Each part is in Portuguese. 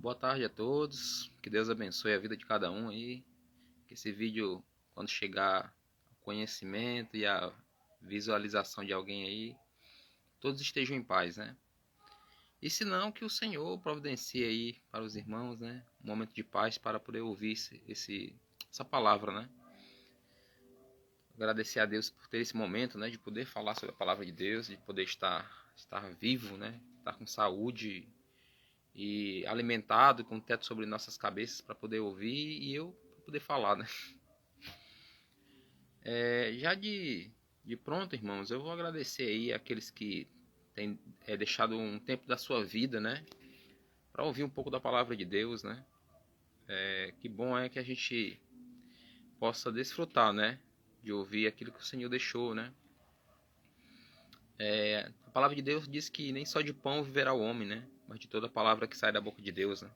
Boa tarde a todos, que Deus abençoe a vida de cada um aí, que esse vídeo, quando chegar ao conhecimento e a visualização de alguém aí, todos estejam em paz, né? E se não, que o Senhor providencie aí para os irmãos, né? Um momento de paz para poder ouvir essa palavra, né? Agradecer a Deus por ter esse momento, né? De poder falar sobre a palavra de Deus, de poder estar vivo, né? Estar com saúde e alimentado, com o teto sobre nossas cabeças para poder ouvir e eu poder falar, né? Já de pronto, irmãos, eu vou agradecer aí aqueles que têm deixado um tempo da sua vida, né? Para ouvir um pouco da palavra de Deus, né? Que bom é que a gente possa desfrutar, né? De ouvir aquilo que o Senhor deixou, né? A palavra de Deus diz que nem só de pão viverá o homem, né? Mas de toda palavra que sai da boca de Deus, né?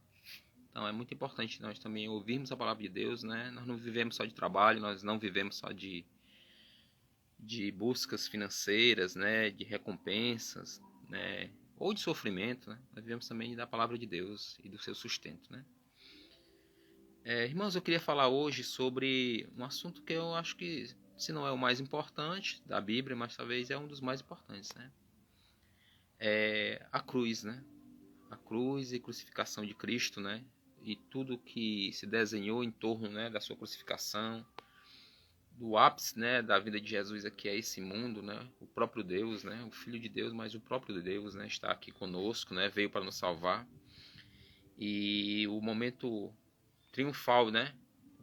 Então é muito importante nós também ouvirmos a palavra de Deus, né? Nós não vivemos só de trabalho, nós não vivemos só de buscas financeiras, né? De recompensas, né? Ou de sofrimento, né? Nós vivemos também da palavra de Deus e do seu sustento, né? Irmãos, eu queria falar hoje sobre um assunto que eu acho que, se não é o mais importante da Bíblia, mas talvez é um dos mais importantes, né? É a cruz, né? A cruz e crucificação de Cristo, né? E tudo que se desenhou em torno, né, da sua crucificação, do ápice, né, da vida de Jesus aqui é esse mundo, né? O próprio Deus, né? O Filho de Deus, mas o próprio Deus, né, está aqui conosco, né? Veio para nos salvar. E o momento triunfal, né?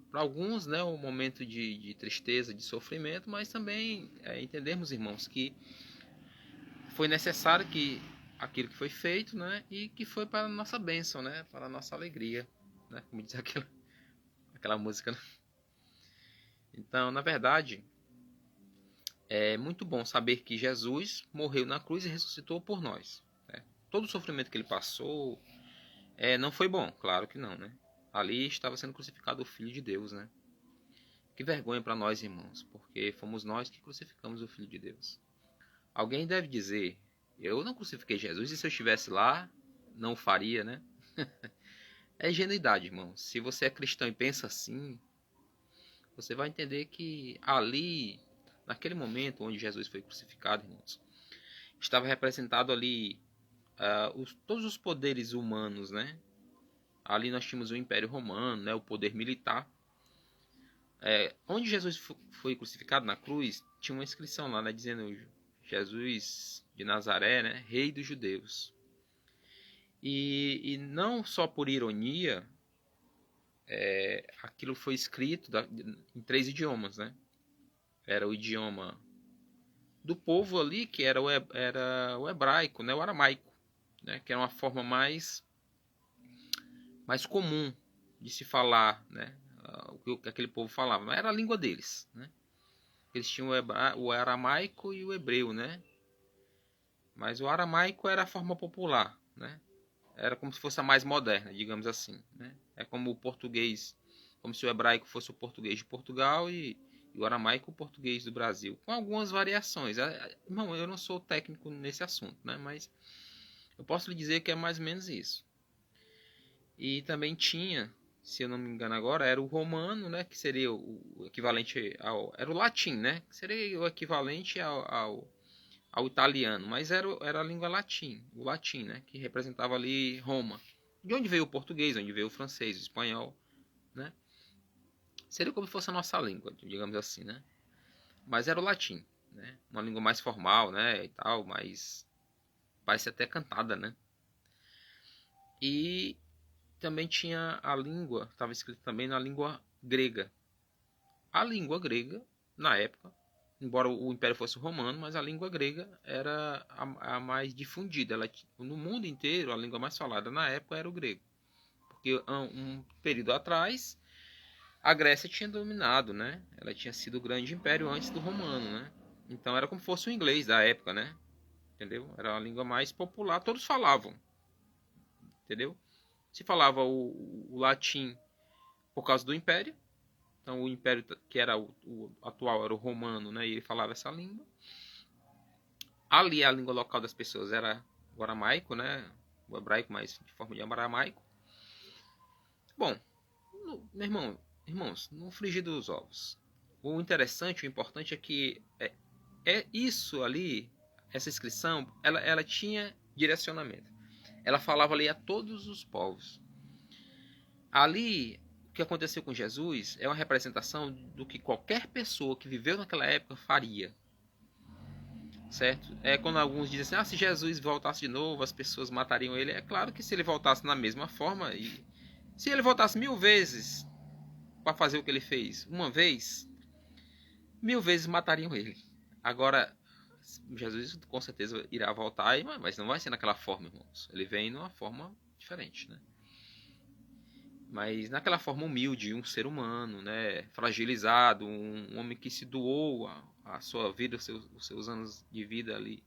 Para alguns, né, um momento de tristeza, de sofrimento, mas também entendemos, irmãos, que foi necessário que aquilo que foi feito, né, e que foi para a nossa bênção, né, para a nossa alegria, né, como diz aquela música, né? Então, na verdade, é muito bom saber que Jesus morreu na cruz e ressuscitou por nós, né? Todo o sofrimento que ele passou não foi bom, claro que não, né? Ali estava sendo crucificado o Filho de Deus, né? Que vergonha para nós, irmãos, porque fomos nós que crucificamos o Filho de Deus. Alguém deve dizer, eu não crucifiquei Jesus e se eu estivesse lá, não o faria, né? É ingenuidade, irmão. Se você é cristão e pensa assim, você vai entender que ali, naquele momento onde Jesus foi crucificado, irmãos, estava representado ali todos os poderes humanos, né? Ali nós tínhamos o Império Romano, né? O poder militar. Onde Jesus foi crucificado na cruz, tinha uma inscrição lá, né? Dizendo Jesus de Nazaré, né? Rei dos Judeus. E não só por ironia, aquilo foi escrito em 3 idiomas, né? Era o idioma do povo ali, que era o hebraico, né? O aramaico, né? Que era uma forma mais comum de se falar, né? O que aquele povo falava. Não era a língua deles, né? Eles tinham o aramaico e o hebreu, né? Mas o aramaico era a forma popular, né? Era como se fosse a mais moderna, digamos assim, né? É como o português, como se o hebraico fosse o português de Portugal e o aramaico o português do Brasil, com algumas variações. Irmão, eu não sou técnico nesse assunto, né? Mas eu posso lhe dizer que é mais ou menos isso. E também tinha, se eu não me engano agora, era o romano, né? Que seria o equivalente era o latim, né? Que seria o equivalente ao italiano, mas era a língua latim, o latim, né, que representava ali Roma. De onde veio o português, onde veio o francês, o espanhol, né? Seria como se fosse a nossa língua, digamos assim, né? Mas era o latim, né? Uma língua mais formal, né, e tal, mas parece até cantada, né? E também tinha a língua, estava escrito também na língua grega. A língua grega, na época, embora o Império fosse romano, mas a língua grega era a mais difundida. No mundo inteiro, a língua mais falada na época era o grego. Porque um período atrás, a Grécia tinha dominado, né? Ela tinha sido o grande império antes do romano, né? Então era como se fosse o inglês da época, né? Entendeu? Era a língua mais popular, todos falavam, entendeu? Se falava o latim por causa do império. Então o império que era o atual era o romano, né? E ele falava essa língua. Ali a língua local das pessoas era o aramaico, né? O hebraico, mas de forma de aramaico. Bom, irmãos, no frigir dos ovos, o interessante, o importante é que é isso ali, essa inscrição, ela tinha direcionamento. Ela falava ali a todos os povos. Ali, o que aconteceu com Jesus é uma representação do que qualquer pessoa que viveu naquela época faria. Certo? É quando alguns dizem assim, se Jesus voltasse de novo, as pessoas matariam ele. É claro que se ele voltasse na mesma forma, e se ele voltasse 1000 vezes para fazer o que ele fez uma vez, 1000 vezes matariam ele. Agora, Jesus com certeza irá voltar, mas não vai ser naquela forma, irmãos. Ele vem numa forma diferente, né? Mas naquela forma humilde, um ser humano, né? Fragilizado, um homem que se doou a sua vida, os seus anos de vida ali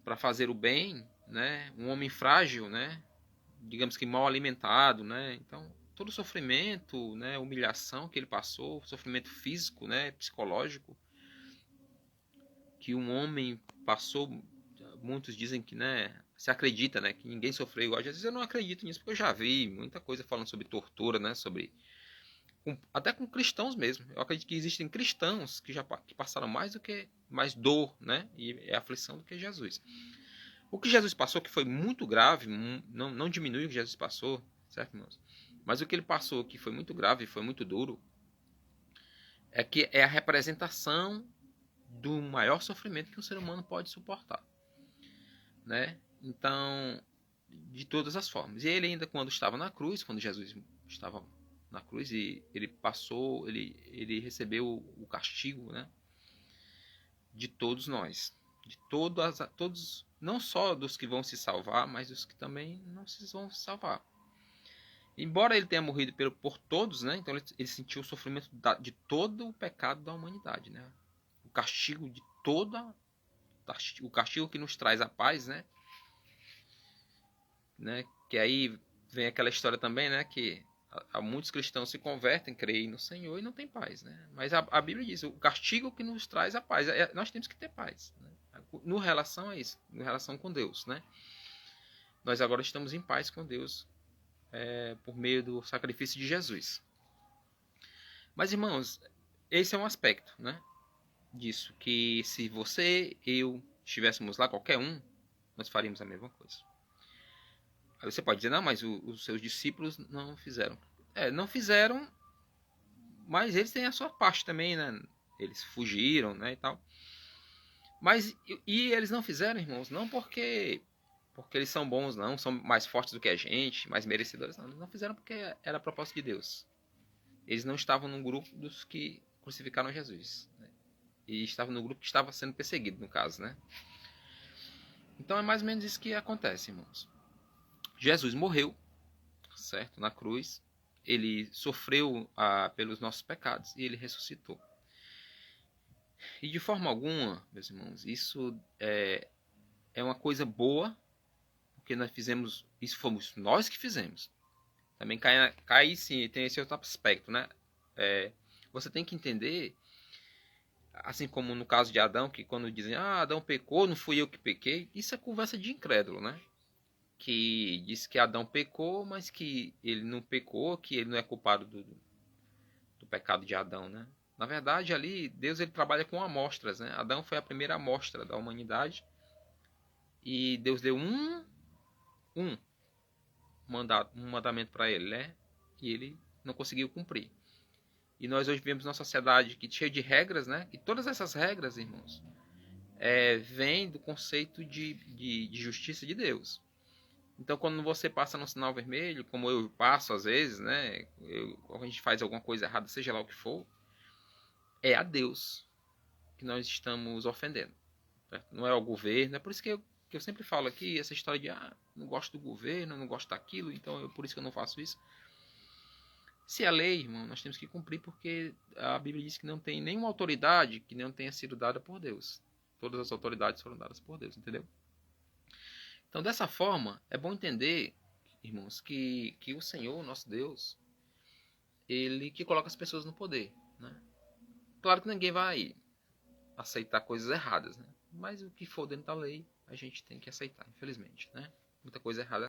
para fazer o bem, né? Um homem frágil, né? Digamos que mal alimentado, né? Então, todo o sofrimento, né? Humilhação que ele passou, sofrimento físico, né? Psicológico, que um homem passou, muitos dizem que, né? Se acredita, né? Que ninguém sofreu igual. Às vezes eu não acredito nisso, porque eu já vi muita coisa falando sobre tortura, né? Sobre até com cristãos mesmo. Eu acredito que existem cristãos que passaram mais dor, né? E aflição do que Jesus. O que Jesus passou, que foi muito grave, não diminui o que Jesus passou, certo, irmãos? Mas o que ele passou, que foi muito grave, foi muito duro, é que é a representação do maior sofrimento que um ser humano pode suportar, né? Então, de todas as formas. E ele ainda, quando estava na cruz, quando Jesus estava na cruz e ele passou, ele recebeu o castigo, né? De todos nós, de todos, não só dos que vão se salvar, mas dos que também não se vão se salvar. Embora ele tenha morrido por todos, né? Então ele sentiu o sofrimento de todo o pecado da humanidade, né? O castigo de o castigo que nos traz a paz, né? Que aí vem aquela história também, né? Que há muitos cristãos se convertem, creem no Senhor e não tem paz, né? Mas a Bíblia diz, o castigo que nos traz a paz. Nós temos que ter paz, né? No relação a isso, no relação com Deus, né? Nós agora estamos em paz com Deus por meio do sacrifício de Jesus. Mas, irmãos, esse é um aspecto, né? Disso, que se você, eu, estivéssemos lá, qualquer um, nós faríamos a mesma coisa. Aí você pode dizer, não, mas os seus discípulos não fizeram. Não fizeram, mas eles têm a sua parte também, né? Eles fugiram, né, e tal. Mas, e eles não fizeram, irmãos, não porque eles são bons, não, são mais fortes do que a gente, mais merecedores, não. Eles não fizeram porque era a propósito de Deus. Eles não estavam no grupo dos que crucificaram Jesus, né? E estavam no grupo que estava sendo perseguido, no caso, né? Então é mais ou menos isso que acontece, irmãos. Jesus morreu, certo, na cruz. Ele sofreu pelos nossos pecados e ele ressuscitou. E de forma alguma, meus irmãos, isso é uma coisa boa, porque nós fizemos, isso fomos nós que fizemos. Também cai sim, tem esse outro aspecto, né? Você tem que entender, assim como no caso de Adão, que quando dizem, Adão pecou, não fui eu que pequei, isso é conversa de incrédulo, né? Que diz que Adão pecou, mas que ele não pecou, que ele não é culpado do pecado de Adão, né? Na verdade, ali, Deus ele trabalha com amostras, né? Adão foi a primeira amostra da humanidade e Deus deu um mandamento para ele, né? E ele não conseguiu cumprir. E nós hoje vivemos numa sociedade que cheia de regras, né? E todas essas regras, irmãos, vêm do conceito de justiça de Deus. Então, quando você passa no sinal vermelho, como eu passo às vezes, né? Quando a gente faz alguma coisa errada, seja lá o que for, é a Deus que nós estamos ofendendo. Certo? Não é ao governo. É por isso que eu sempre falo aqui, essa história de não gosto do governo, não gosto daquilo, então por isso que eu não faço isso. Se é lei, irmão, nós temos que cumprir, porque a Bíblia diz que não tem nenhuma autoridade que não tenha sido dada por Deus. Todas as autoridades foram dadas por Deus, entendeu? Então, dessa forma, é bom entender, irmãos, que o Senhor, nosso Deus, ele que coloca as pessoas no poder, né? Claro que ninguém vai aceitar coisas erradas, né? Mas o que for dentro da lei, a gente tem que aceitar, infelizmente, né? Muita coisa errada